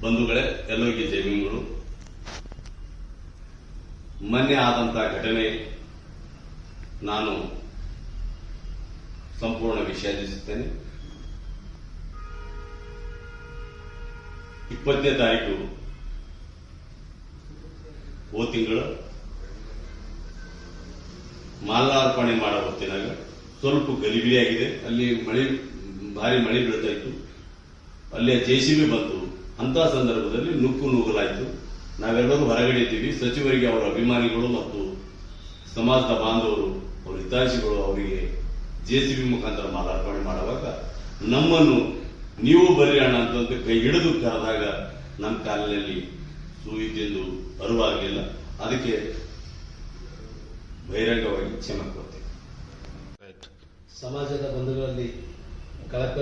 ಬಂಧುಗಳೇ, ಎಲ್ಲರಿಗೆ ಜೈವಿಂಗಳು. ಮೊನ್ನೆ ಆದಂತಹ ಘಟನೆ ನಾನು ಸಂಪೂರ್ಣ ವಿಷಾದಿಸುತ್ತೇನೆ. 20ನೇ ತಾರೀಕು ಹೋದ ತಿಂಗಳು ಮಾಲಾರ್ಪಣೆ ಮಾಡೋ ಹೊತ್ತಿನಾಗ ಸ್ವಲ್ಪ ಗಲಿಬಿಲಿಯಾಗಿದೆ. ಅಲ್ಲಿ ಭಾರಿ ಮಳೆ ಬೀಳ್ತಾ ಇತ್ತು. ಅಲ್ಲೇ JCB ಬಂತು. ಅಂತ ಸಂದರ್ಭದಲ್ಲಿ ನುಗ್ಗಲಾಯಿತು. ನಾವೆಲ್ಲರೂ ಹೊರಗಡೆ ಇದ್ದೀವಿ. ಸಚಿವರಿಗೆ, ಅವರ ಅಭಿಮಾನಿಗಳು ಮತ್ತು ಸಮಾಜದ ಬಾಂಧವರು, ಅವರ ಹಿತೈಷಿಗಳು ಅವರಿಗೆ JCB ಮುಖಾಂತರ ಮಾಲಾರ್ಪಣೆ ಮಾಡುವಾಗ ನಮ್ಮನ್ನು ನೀವು ಬರ್ರಿ ಅಣ್ಣ ಅಂತಂದು ಕೈ ಹಿಡಿದು ಕರೆದಾಗ ನಮ್ಮ ಕಾಲಿನಲ್ಲಿ ಸೂಯಿತೆಂದು ಅರಿವಾಗಲಿಲ್ಲ. ಅದಕ್ಕೆ ಬಹಿರಂಗವಾಗಿ ಕ್ಷಮೆ ಕೊಡ್ತೇನೆ. ಸಮಾಜದ ಬಂಧುಗಳಲ್ಲಿ ಕಳಕಳಿ